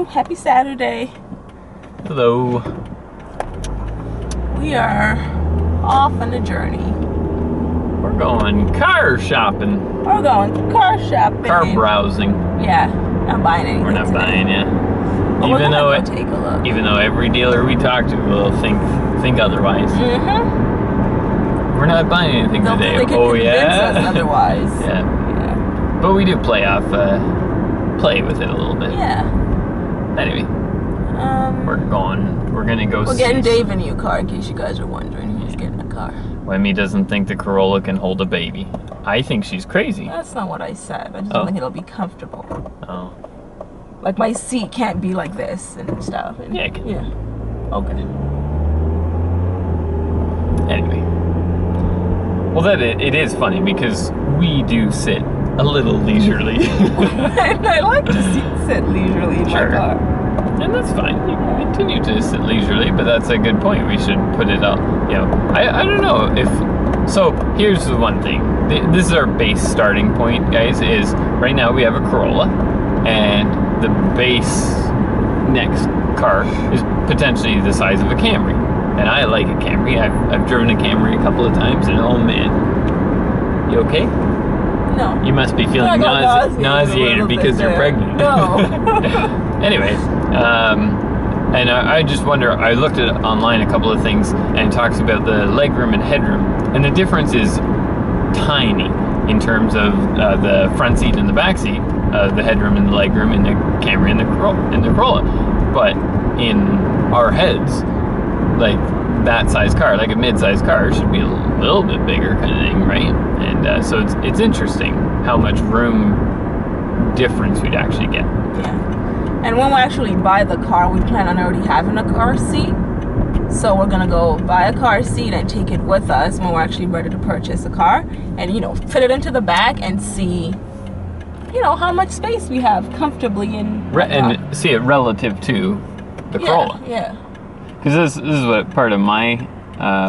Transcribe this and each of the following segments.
Happy Saturday. Hello. We are off on a journey. We're going car shopping. We're going car shopping. Car browsing. Yeah, not buying anything. We're not today. buying yet. But we're gonna go take a look. Even though every dealer we talk to will think otherwise. Mm-hmm. We're not buying anything today. They can convince us otherwise. Yeah. But we do play with it a little bit. Yeah. Anyway, we're gonna go. We're getting Dave a new car, in case you guys are wondering. He's getting a car. Wemi doesn't think the Corolla can hold a baby. I think she's crazy. That's not what I said. I just don't think it'll be comfortable. Oh. Like my seat can't be like this and stuff. And, Yeah, it can. Yeah. Okay. Anyway. Well, it is funny because we do sit a little leisurely. I like to sit leisurely in my car. And that's fine. You can continue to sit leisurely, but that's a good point. We should put it up. I don't know if... So, here's the one thing. This is our base starting point, guys, is right now we have a Corolla, and the base next car is potentially the size of a Camry. And I like a Camry. I've driven a Camry a couple of times, and oh man. You okay? No. You must be feeling nauseated because you're pregnant. No. Anyway, and I just wonder, I looked at online a couple of things, and it talks about the legroom and headroom, and the difference is tiny in terms of the front seat and the back seat, the headroom and the legroom in the Camry and the Corolla. But in our heads, like that size car, like a mid-size car, should be a little bit bigger kind of thing, right? And so it's interesting how much room difference we'd actually get. Yeah. And when we actually buy the car, we plan on already having a car seat. So we're gonna go buy a car seat and take it with us when we're actually ready to purchase a car, and fit it into the back and see, how much space we have comfortably in. And see it relative to the Corolla. Yeah. Because this is what part of my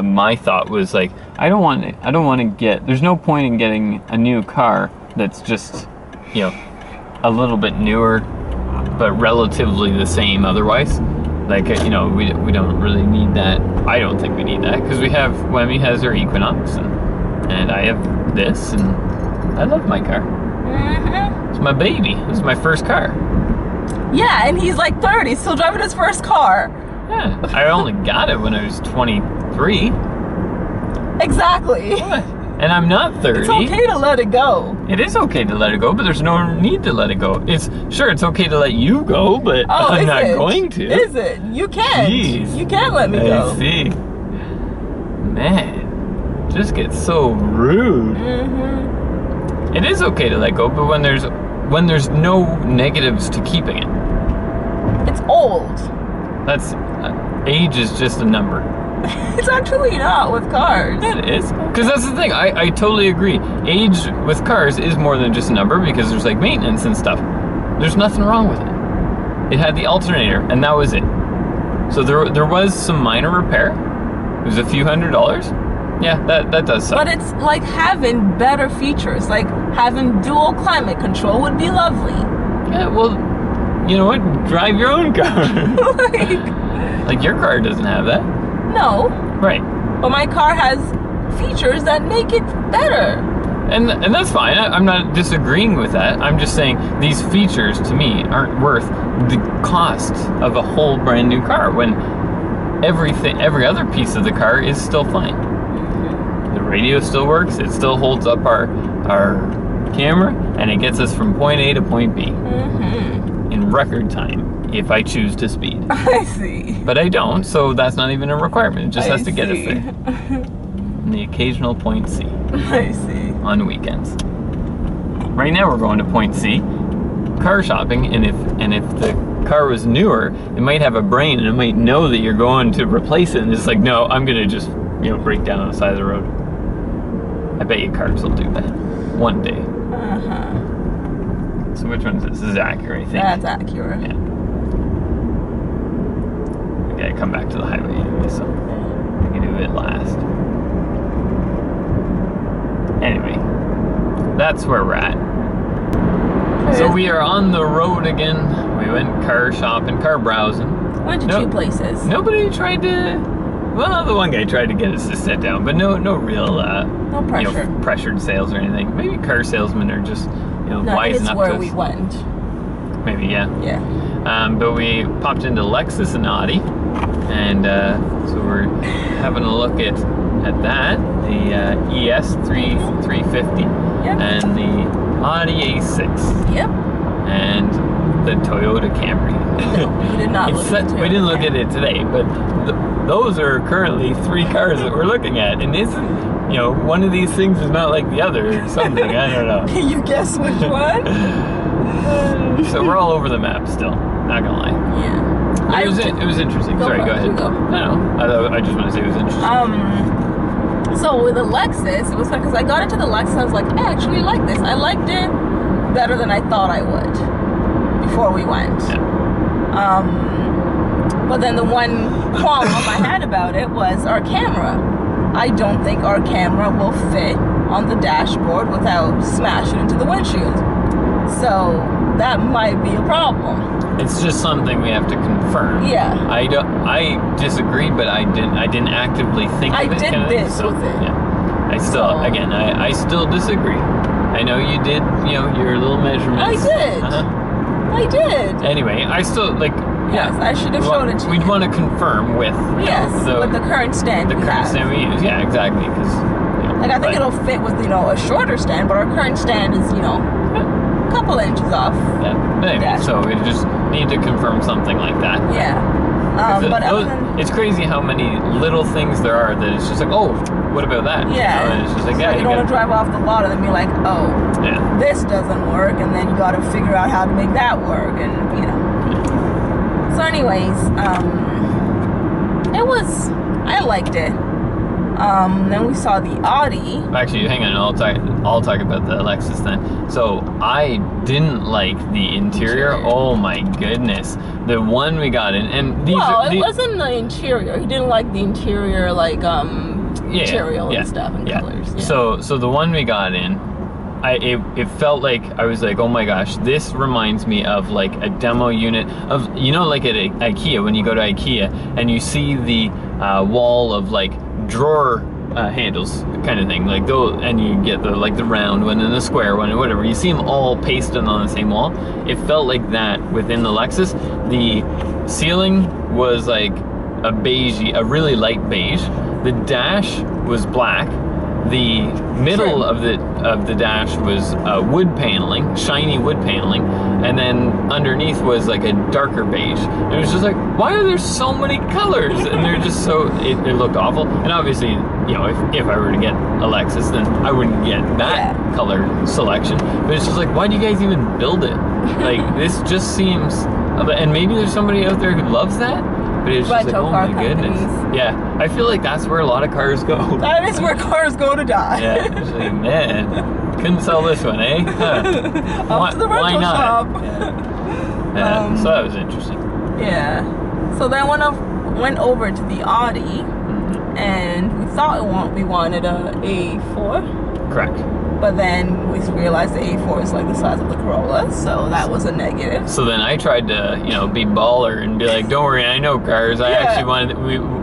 my thought was, like, I don't want to get. There's no point in getting a new car that's just a little bit newer, but relatively the same otherwise. Like, we don't really need that. I don't think we need that, because Wemi has her Equinox, and I have this, and I love my car. Mm-hmm. It's my baby. This is my first car. Yeah, and he's like 30, still driving his first car. Yeah, I only got it when I was 23. Exactly. What? And I'm not 30. It's okay to let it go. It is okay to let it go, but there's no need to let it go. It's okay to let you go, but I'm not going to. Is it? You can't. Jeez. You can't let me go. I see. Man, just gets so rude. Mm-hmm. It is okay to let go, but when there's no negatives to keeping it. It's old. That's age is just a number. It's actually not with cars. It is. Because that's the thing. I totally agree. Age with cars is more than just a number, because there's like maintenance and stuff. There's nothing wrong with it. It had the alternator, and that was it. So there was some minor repair. It was a few $100s. Yeah, that does suck. But it's like having better features. Like having dual climate control would be lovely. Yeah, well, you know what? Drive your own car. Like your car doesn't have that. No. Right. But my car has features that make it better. And that's fine. I'm not disagreeing with that. I'm just saying these features to me aren't worth the cost of a whole brand new car when every other piece of the car is still fine. The radio still works. It still holds up our camera, and it gets us from point A to point B in record time. If I choose to speed. I see. But I don't, so that's not even a requirement. It just has to get us there. And the occasional point C. I see. On weekends. Right now we're going to point C, car shopping, and if the car was newer, it might have a brain and it might know that you're going to replace it, and it's like, no, I'm gonna just break down on the side of the road. I bet you cars will do that one day. So which one is this? This is Acura, I think. That's Acura. Yeah. Okay, come back to the highway anyway, so we can do it last. Anyway, that's where we're at. So we are on the road again. we went car shopping, car browsing. Went to 2 places. Nobody tried to. Well, the one guy tried to get us to sit down, but no real no pressure. Pressured sales or anything. Maybe car salesmen are just wise enough to. Where we went. Maybe, yeah. Yeah. But we popped into Lexus and Audi, and so we're having a look at that, the ES 350, yep. and the Audi A6. Yep. And the Toyota Camry. No, we did not. We didn't look at it today, but those are currently 3 cars that we're looking at, and isn't one of these things is not like the other or something. I don't know. Can you guess which one? So we're all over the map still. Not gonna lie. Yeah. It was interesting. Sorry, go ahead. Go. No, I just want to say it was interesting. So with the Lexus, it was fun because I got into the Lexus. I was like, I actually like this. I liked it better than I thought I would before we went. Yeah. But then the one qualm I had about it was our camera. I don't think our camera will fit on the dashboard without smashing into the windshield. So that might be a problem. It's just something we have to confirm. Yeah. I disagree, but I didn't actively think of it. I did this with it. Yeah. I still disagree. I know you did, your little measurements. I did. I did. Anyway, I still Yes, I should have shown it to you. We'd want to confirm with with the current stand. The current stand we use. Yeah, exactly. Because I think it'll fit with a shorter stand, but our current stand is a couple inches off. Yeah. But anyway, so we just need to confirm something like that. Yeah. But it's crazy how many little things there are that it's just like, oh, what about that? Yeah. And it's just like, so you don't want to drive off the lot and then be like, oh, this doesn't work, and then you got to figure out how to make that work, and So anyways, I liked it. Then we saw the Audi. Actually, hang on, I'll talk about the Lexus then. So I didn't like the interior. Oh my goodness, the one we got in, and it wasn't the interior. He didn't like the interior, material and stuff and colors. Yeah. So the one we got in, it felt like I was like, oh my gosh, this reminds me of like a demo unit of like at IKEA, when you go to IKEA and you see the wall of like drawer handles kind of thing, like those, and you get the round one and the square one and whatever. You see them all pasted on the same wall. It felt like that within the Lexus. The ceiling was like a really light beige. The dash was black. The middle of the dash was wood paneling, shiny wood paneling, and then underneath was like a darker beige. And it was just like, why are there so many colors? And they're just so, it looked awful. And obviously, if I were to get a Lexus, then I wouldn't get that color selection. But it's just like, why do you guys even build it? Like, this just seems, and maybe there's somebody out there who loves that. But it's just like, oh my goodness. Yeah, I feel like that's where a lot of cars go. That is where cars go to die. Yeah, it's like, man, couldn't sell this one, eh? Huh. Up to the rental shop. Yeah. So that was interesting. Yeah. So then went over to the Audi, and we thought we wanted a A4. Correct. But then we realized the A4 is like the size of the Corolla, so that was a negative. So then I tried to, be baller and be like, don't worry, I know cars. I actually wanted,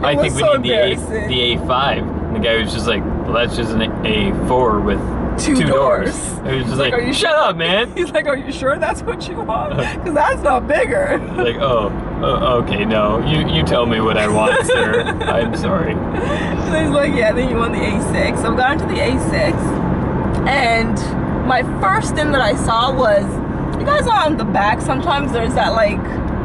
I think we need the A5. And the guy was just like, well, that's just an A4 with two doors. He was just like, shut up, man. He's like, are you sure that's what you want? Because that's not bigger. Like, okay, no. You tell me what I want, sir. I'm sorry. So he's like, yeah, then you want the A6. So we got into the A6. And my first thing that I saw was, you guys know on the back sometimes there's that like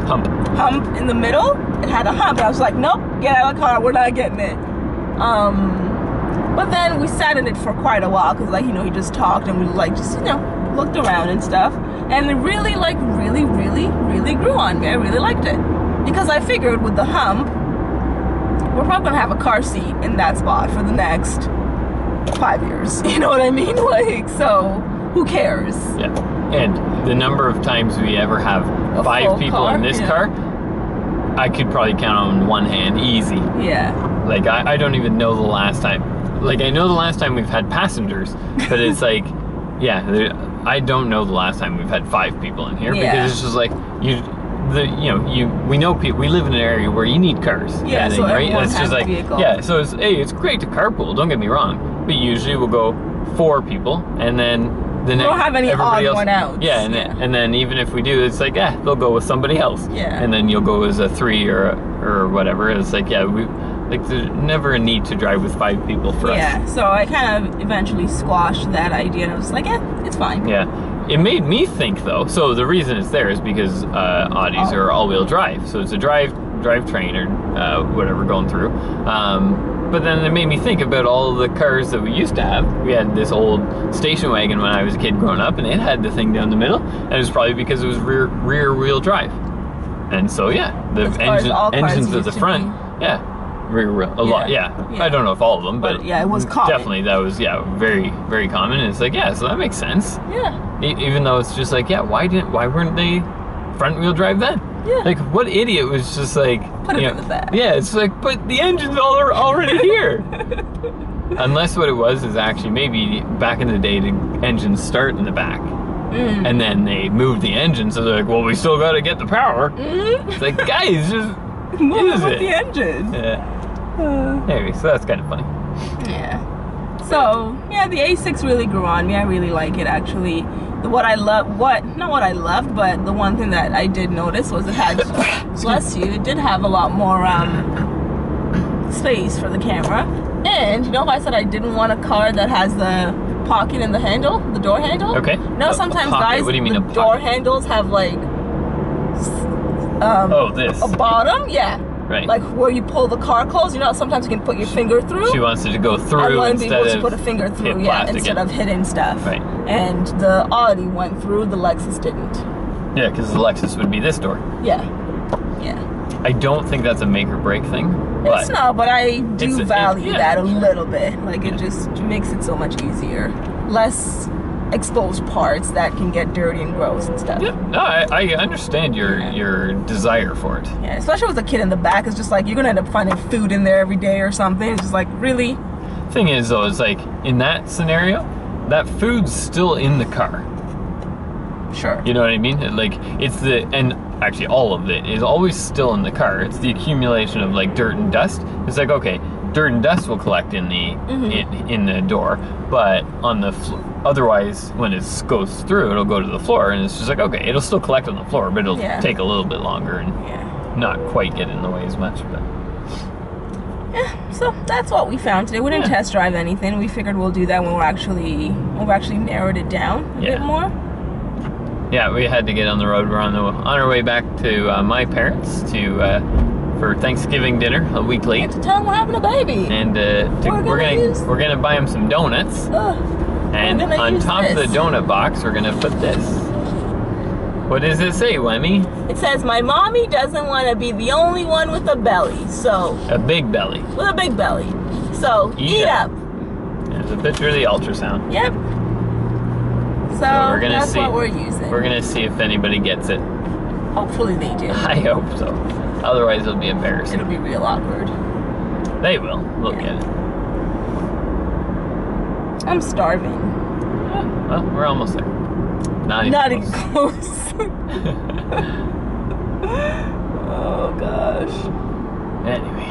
hump in the middle. It had a hump. I was like, nope, get out of the car, we're not getting it. But then we sat in it for quite a while because he just talked and we just looked around and stuff, and it really really grew on me. I really liked it because I figured with the hump we're probably gonna have a car seat in that spot for the next 5 years, you know what I mean? So who cares? Yeah. And the number of times we ever have 5 people in this car, I could probably count on one hand, easy. Yeah. Like I don't even know the last time. Like I know the last time we've had passengers, but it's like, I don't know the last time we've had 5 people in here because it's just like we know people. We live in an area where you need cars. Yeah, kind of so thing, right? everyone It's has just a like vehicle. yeah. So it's great to carpool. Don't get me wrong, but usually we'll go 4 people, and then the next don't have any everybody odd else. one outs. Yeah, and then even if we do, it's like they'll go with somebody else. Yeah. And then you'll go as a 3 or whatever. It's like there's never a need to drive with 5 people for us. Yeah, so I kind of eventually squashed that idea, and I was like, it's fine. Yeah. It made me think though. So the reason it's there is because Audis are all-wheel drive, so it's a drivetrain or whatever going through. But then it made me think about all the cars that we used to have. We had this old station wagon when I was a kid growing up, and it had the thing down the middle, and it was probably because it was rear-wheel drive. And so yeah, the engines at the front, rear wheel a lot. Yeah. I don't know if all of them, but yeah, it was common. Definitely that was very very common. And it's like so that makes sense. Yeah. Even though it's just like why weren't they front wheel drive then? Yeah. Like what idiot was just like put it in the back. Yeah, it's like but the engine's already here. Unless what it was is actually maybe back in the day the engines start in the back. And then they moved the engine, so they're like, well, we still got to get the power. It's like, guys, just move with the engine. Yeah. Anyway, so that's kind of funny. Yeah. So yeah, the A6 really grew on me. I really like it actually. Not what I loved, but the one thing that I did notice was it had, bless you, it did have a lot more space for the camera. And you know, if I said I didn't want a car that has the pocket in the handle, the door handle. Okay. No, sometimes guys, what do you mean, the door handles have like this a bottom, right, like where you pull the car closed. You know, sometimes you can put your finger through. She wants it to go through. I want to be able to of put a finger through, instead of hitting stuff. Right. And the Audi went through, the Lexus didn't. Yeah, because the Lexus would be this door. Yeah. I don't think that's a make or break thing. It's not, but I do value that a sure. little bit. Like it just makes it so much easier. Less exposed parts that can get dirty and gross and stuff. Yeah, no, I understand your desire for it. Yeah, especially with a kid in the back. It's just like you're gonna end up finding food in there every day or something. It's just like, really? Thing is though, it's like in that scenario, that food's still in the car. Sure. You know what I mean? Like and actually all of it is always still in the car. It's the accumulation of like dirt and dust. It's like, okay, dirt and dust will collect in the in the door, but on the otherwise when it goes through, it'll go to the floor, and it's just like, okay, it'll still collect on the floor, but it'll take a little bit longer and not quite get in the way as much. But yeah, so that's what we found today. We didn't test drive anything. We figured we'll do that when we've actually narrowed it down a bit more. Yeah, we had to get on the road. We're on our way back to my parents for Thanksgiving dinner a week late. And to tell them we're having a baby. And we're gonna buy them some donuts. And on top of the donut box, we're gonna put this. What does it say, Wemi? It says, my mommy doesn't want to be the only one with a belly, so... A big belly. With a big belly. So, eat up. There's a picture of the ultrasound. Yep. So we're gonna that's see, what we're using. We're gonna see if anybody gets it. Hopefully they do. I hope so. Otherwise it'll be embarrassing. It'll be real awkward. They will. They'll get it. I'm starving. Well, we're almost there. Not even close. Oh gosh. Anyway.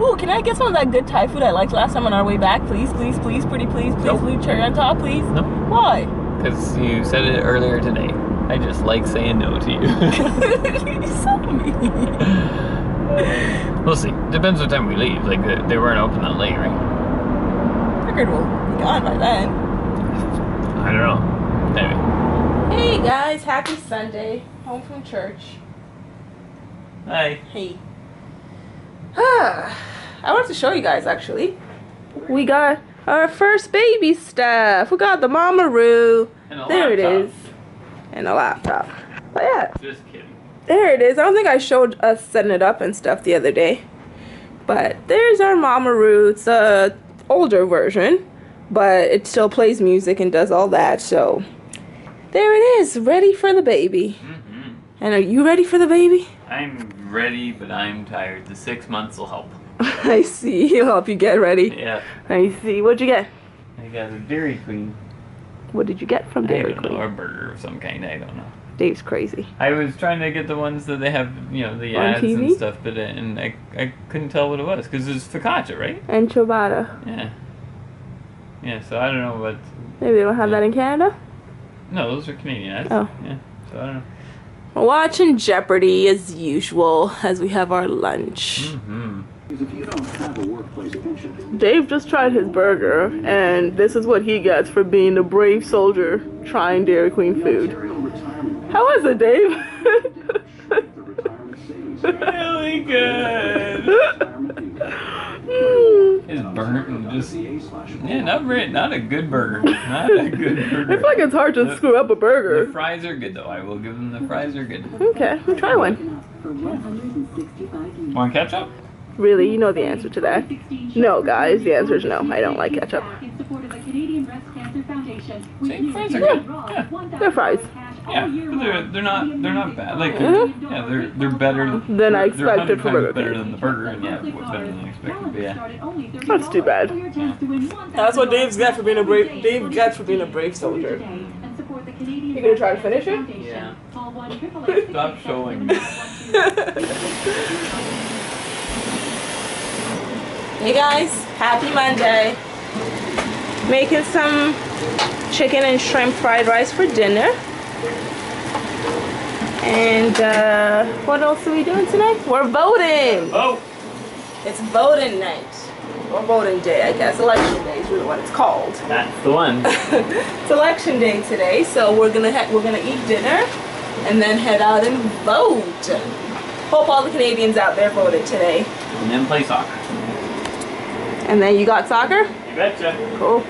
Ooh, can I get some of that good Thai food I liked last time on our way back? Please, please, please, pretty please, please, Nope. leave cherry on top, please. No. Why? Because you said it earlier today. I just like saying no to you. You're so mean. We'll see. Depends what time we leave. Like, they weren't open that late, right? Figured we'll be gone by then. I don't know. Anyway. Hey guys, happy Sunday. Home from church. Hi. Hey. I wanted to show you guys actually. We got our first baby stuff. We got the Mamaroo. There it is. And a laptop. But yeah. Just kidding. There it is. I don't think I showed us setting it up and stuff the other day. But there's our Mamaroo. It's a older version, but it still plays music and does all that. So there it is, ready for the baby. And are you ready for the baby? I'm ready, but I'm tired. The 6 months will help. I see. He'll help you get ready. Yeah. I see. What'd you get? I got a Dairy Queen. What did you get from Dairy Queen? Or a burger of some kind. I don't know. Dave's crazy. I was trying to get the ones that they have, you know, the On ads TV? and stuff, but and I couldn't tell what it was because it's focaccia, right? And ciabatta. Yeah. Yeah. So I don't know what. Maybe they don't have that in Canada? No, those are Canadian ads. Oh. Yeah. So I don't know. We're watching Jeopardy as usual as we have our lunch. Mm-hmm. Dave just tried his burger, and this is what he gets for being a brave soldier trying Dairy Queen food. How was it, Dave? Really good. It's burnt and just not a good burger. Not a good burger. I feel like it's hard to screw up a burger. The fries are good though. I will give them the fries are good. Okay, we'll try one. Want ketchup? Really, you know the answer to that. No, guys, the answer is no. I don't like ketchup. See, fries are good. Yeah. They're fries. Yeah, but they're not bad. Like they're better Than I they're expected for 100 times Burger better King. than the burger, and yeah, better than I expected. But yeah, That's too bad. That's what Dave's got for being a brave. Dave gets for being a brave soldier. You gonna try to finish it? yeah. Stop showing me. Hey guys, happy Monday. Making some chicken and shrimp fried rice for dinner. And what else are we doing tonight? We're voting. Oh, It's voting night. Or voting day, I guess. Election day is really what it's called. that's the one. It's election day today, so we're gonna eat dinner and then head out and vote. Hope all the Canadians out there voted today. And then play soccer. And then you got soccer? You betcha. Cool.